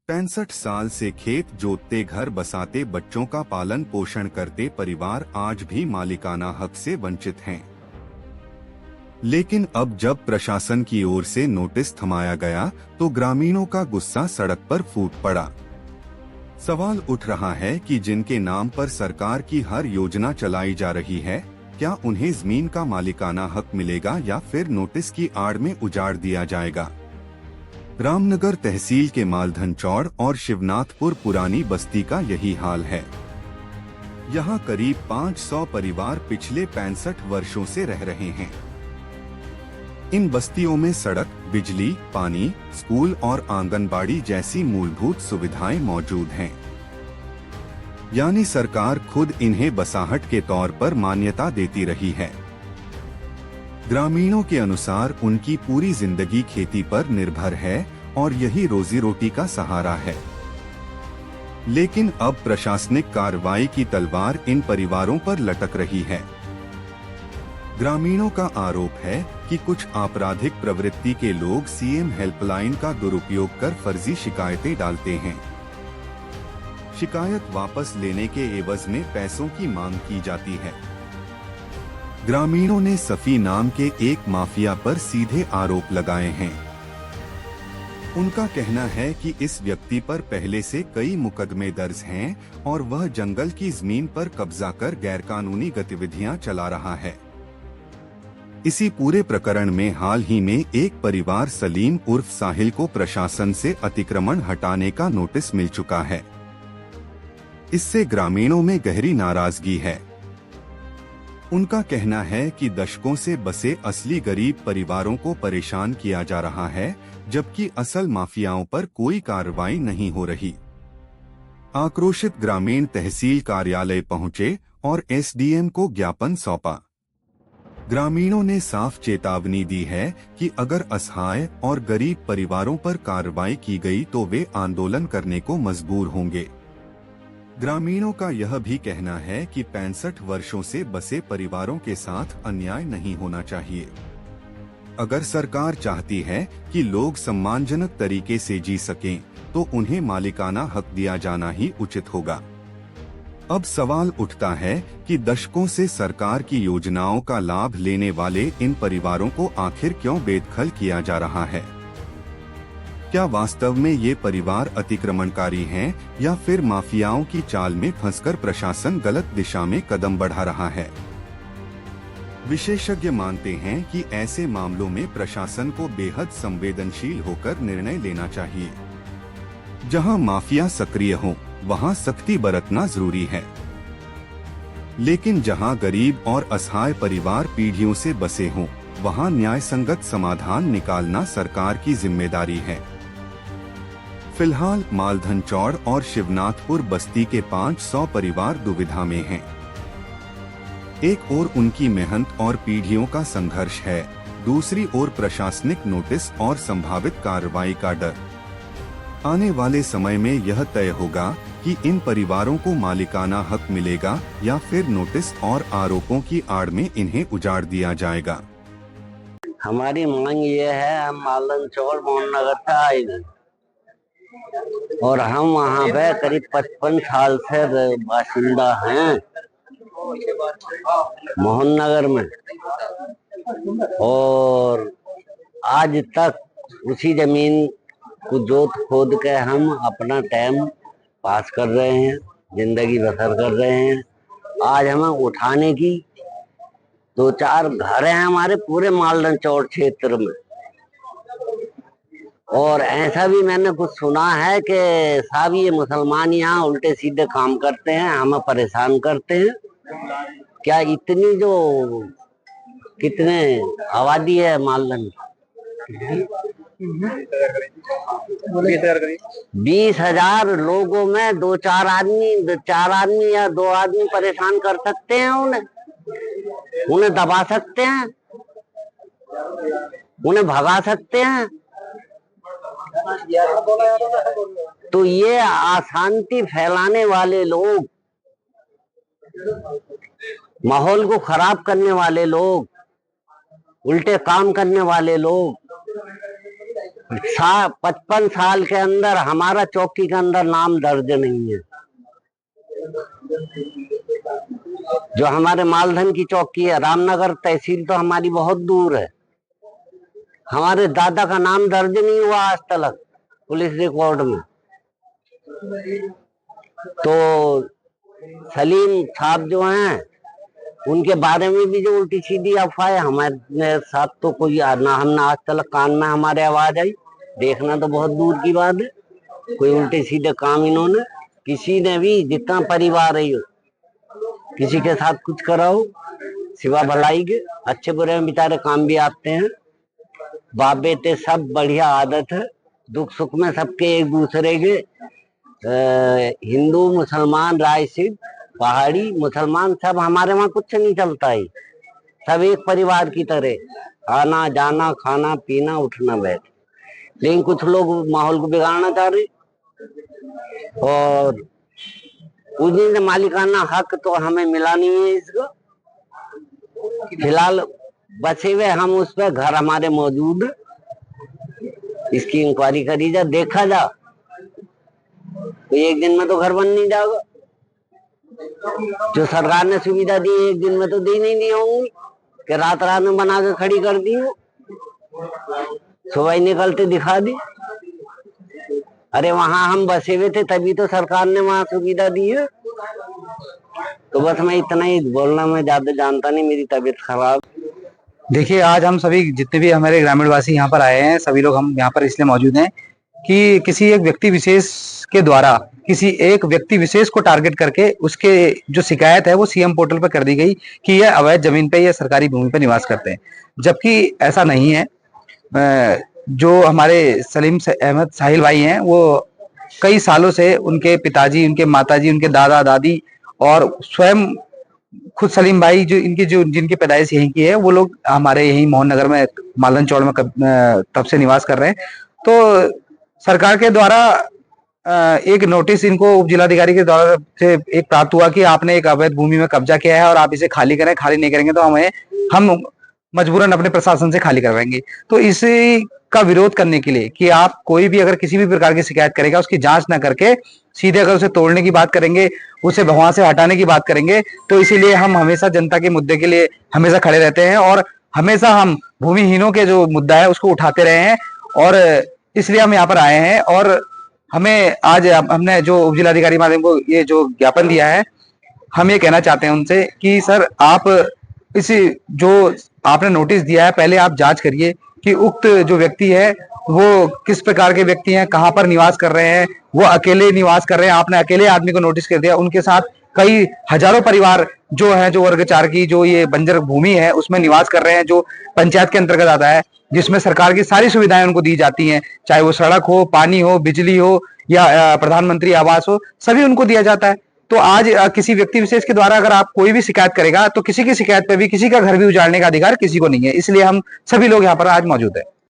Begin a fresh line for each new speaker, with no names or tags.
65 साल से खेत जोतते घर बसाते बच्चों का पालन पोषण करते परिवार आज भी मालिकाना हक से वंचित हैं। लेकिन अब जब प्रशासन की ओर से नोटिस थमाया गया तो ग्रामीणों का गुस्सा सड़क पर फूट पड़ा। सवाल उठ रहा है कि जिनके नाम पर सरकार की हर योजना चलाई जा रही है, क्या उन्हें जमीन का मालिकाना हक मिलेगा या फिर नोटिस की आड़ में उजाड़ दिया जाएगा। रामनगर तहसील के मालधन चौड़ और शिवनाथपुर पुरानी बस्ती का यही हाल है। यहाँ करीब 500 परिवार पिछले 65 वर्षों से रह रहे हैं। इन बस्तियों में सड़क, बिजली, पानी, स्कूल और आंगनबाड़ी जैसी मूलभूत सुविधाएं मौजूद हैं। यानी सरकार खुद इन्हें बसाहट के तौर पर मान्यता देती रही है। ग्रामीणों के अनुसार उनकी पूरी जिंदगी खेती पर निर्भर है और यही रोजी रोटी का सहारा है। लेकिन अब प्रशासनिक कार्रवाई की तलवार इन परिवारों पर लटक रही है। ग्रामीणों का आरोप है कि कुछ आपराधिक प्रवृत्ति के लोग सीएम हेल्पलाइन का दुरुपयोग कर फर्जी शिकायतें डालते हैं। शिकायत वापस लेने के एवज में पैसों की मांग की जाती है। ग्रामीणों ने सफी नाम के एक माफिया पर सीधे आरोप लगाए हैं। उनका कहना है कि इस व्यक्ति पर पहले से कई मुकदमे दर्ज हैं और वह जंगल की जमीन पर कब्जा कर गैरकानूनी गतिविधियां चला रहा है। इसी पूरे प्रकरण में हाल ही में एक परिवार सलीम उर्फ साहिल को प्रशासन से अतिक्रमण हटाने का नोटिस मिल चुका है। इससे ग्रामीणों में गहरी नाराजगी है। उनका कहना है कि दशकों से बसे असली गरीब परिवारों को परेशान किया जा रहा है, जबकि असल माफियाओं पर कोई कार्रवाई नहीं हो रही। आक्रोशित ग्रामीण तहसील कार्यालय पहुंचे और एसडीएम को ज्ञापन सौंपा। ग्रामीणों ने साफ चेतावनी दी है कि अगर असहाय और गरीब परिवारों पर कार्रवाई की गई तो वे आंदोलन करने को मजबूर होंगे। ग्रामीणों का यह भी कहना है कि 65 वर्षों से बसे परिवारों के साथ अन्याय नहीं होना चाहिए। अगर सरकार चाहती है कि लोग सम्मानजनक तरीके से जी सकें, तो उन्हें मालिकाना हक दिया जाना ही उचित होगा। अब सवाल उठता है कि दशकों से सरकार की योजनाओं का लाभ लेने वाले इन परिवारों को आखिर क्यों बेदखल किया जा रहा है। क्या वास्तव में ये परिवार अतिक्रमणकारी हैं या फिर माफियाओं की चाल में फंसकर प्रशासन गलत दिशा में कदम बढ़ा रहा है। विशेषज्ञ मानते हैं कि ऐसे मामलों में प्रशासन को बेहद संवेदनशील होकर निर्णय लेना चाहिए। जहां माफिया सक्रिय हो, वहां सख्ती बरतना जरूरी है। लेकिन जहां गरीब और असहाय परिवार पीढ़ियों से बसे हों, वहां न्याय संगत समाधान निकालना सरकार की जिम्मेदारी है। फिलहाल मालधन चौड़ और शिवनाथपुर बस्ती के 500 परिवार दुविधा में हैं। एक ओर उनकी मेहनत और पीढ़ियों का संघर्ष है, दूसरी ओर प्रशासनिक नोटिस और संभावित कार्रवाई का डर। आने वाले समय में यह तय होगा कि इन परिवारों को मालिकाना हक मिलेगा या फिर नोटिस और आरोपों की आड़ में इन्हें उजाड़ दिया जाएगा।
हमारी मांग ये है, हम मालधन चौड़ मोहन नगर से आए हैं और हम वहाँ पे करीब 55 साल से बाशिंदा हैं मोहन नगर में, और आज तक उसी जमीन को जोत खोद के हम अपना टाइम पास कर रहे हैं, जिंदगी बसर कर रहे हैं। आज हमें उठाने की 2-4 घर हैं हमारे पूरे मालधन चौड़ क्षेत्र में, और ऐसा भी मैंने कुछ सुना है कि साहब ये मुसलमान यहाँ उल्टे सीधे काम करते हैं, हमें परेशान करते हैं। क्या इतनी जो कितने आबादी है मालधन, 20,000 लोगों में 4 आदमी या 2 आदमी परेशान कर सकते हैं, उन्हें दबा सकते हैं, उन्हें भगा सकते हैं। तो ये अशांति फैलाने वाले लोग, माहौल को खराब करने वाले लोग, उल्टे काम करने वाले लोग 55 साल के अंदर हमारा चौकी के अंदर नाम दर्ज नहीं है। जो हमारे मालधन की चौकी है, रामनगर तहसील तो हमारी बहुत दूर है, हमारे दादा का नाम दर्ज नहीं हुआ आज तक पुलिस रिकॉर्ड में। तो सलीम साहब जो हैं उनके बारे में भी जो उल्टी सीधी अफवाह हमारे साथ तो कोई ना हमने आज तक कान में हमारे आवाज आई, देखना तो बहुत दूर की बात है। कोई उल्टे सीधे काम इन्होंने किसी ने भी, जितना परिवार है किसी के साथ कुछ कराओ सिवा भलाई के, अच्छे बुरे में बेचारे काम भी आते हैं। बाप बेटे सब बढ़िया आदत है, दुख सुख में सबके एक दूसरे के, हिंदू मुसलमान राय सिख पहाड़ी मुसलमान सब हमारे वहाँ कुछ नहीं चलता है, सब एक परिवार की तरह आना जाना खाना पीना उठना बैठ। लेकिन कुछ लोग माहौल को बिगाड़ना चाह रहे और उस दिन से मालिकाना हक तो हमें मिला नहीं है इसका। फिलहाल बचे हुए हम उस पर घर हमारे मौजूद है, इसकी इंक्वायरी करी जा, देखा जा, तो एक दिन में तो घर बन नहीं जाएगा। जो सरकार ने सुविधा दी एक दिन में तो दी नहीं दी होंगी कि रात रात में बना के खड़ी कर दी हो, सुबह ही निकलते दिखा दी। अरे वहां हम बसे हुए थे तभी तो सरकार ने वहां सुविधा दी है। तो बस मैं इतना ही बोलना, मैं ज्यादा जानता नहीं, मेरी तबीयत खराब।
देखिए, आज हम सभी जितने भी हमारे ग्रामीण वासी यहाँ पर आए हैं, सभी लोग हम यहाँ पर इसलिए मौजूद हैं कि किसी एक व्यक्ति विशेष के द्वारा किसी एक व्यक्ति विशेष को टारगेट करके उसके जो शिकायत है वो सीएम पोर्टल पर कर दी गई कि यह अवैध जमीन पे या सरकारी भूमि पर निवास करते हैं, जबकि ऐसा नहीं है। जो हमारे सलीम अहमद साहिल भाई हैं वो कई सालों से उनके पिताजी, उनके माताजी, उनके दादा दादी और स्वयं खुद सलीम भाई जो जिनकी पैदाइश यहीं की है, वो लोग हमारे यहीं मोहन नगर में मालदन चौड़ में तब से निवास कर रहे हैं। तो सरकार के द्वारा एक नोटिस इनको उप जिलाधिकारी के द्वारा से एक प्राप्त हुआ कि आपने एक अवैध भूमि में कब्जा किया है और आप इसे खाली करें, खाली नहीं करेंगे तो हम मजबूरन अपने प्रशासन से खाली करवाएंगे। तो इसी का विरोध करने के लिए कि आप कोई भी अगर किसी भी प्रकार की शिकायत करेगा उसकी जांच ना करके सीधे अगर उसे तोड़ने की बात करेंगे, उसे वहां से हटाने की बात करेंगे, तो इसीलिए हम हमेशा जनता के मुद्दे के लिए हमेशा खड़े रहते हैं और हमेशा हम भूमिहीनों के जो मुद्दा है उसको उठाते रहे हैं। और इसलिए हम यहाँ पर आए हैं और हमें आज हमने जो उप जिलाधिकारी माध्यम को ये जो ज्ञापन दिया है, हम ये कहना चाहते हैं उनसे कि सर आप इस जो आपने नोटिस दिया है पहले आप जांच करिए कि उक्त जो व्यक्ति है वो किस प्रकार के व्यक्ति हैं, कहाँ पर निवास कर रहे हैं, वो अकेले निवास कर रहे हैं, आपने अकेले आदमी को नोटिस कर दिया, उनके साथ कई हजारों परिवार जो है जो वर्ग 4 की जो ये बंजर भूमि है उसमें निवास कर रहे हैं, जो पंचायत के अंतर्गत आता है, जिसमें सरकार की सारी सुविधाएं उनको दी जाती हैं, चाहे वो सड़क हो, पानी हो, बिजली हो या प्रधानमंत्री आवास हो, सभी उनको दिया जाता है। तो आज किसी व्यक्ति विशेष के द्वारा अगर आप कोई भी शिकायत करेगा तो किसी की शिकायत पे भी किसी का घर भी उजाड़ने का अधिकार किसी को नहीं है। इसलिए हम सभी लोग यहाँ पर आज मौजूद है।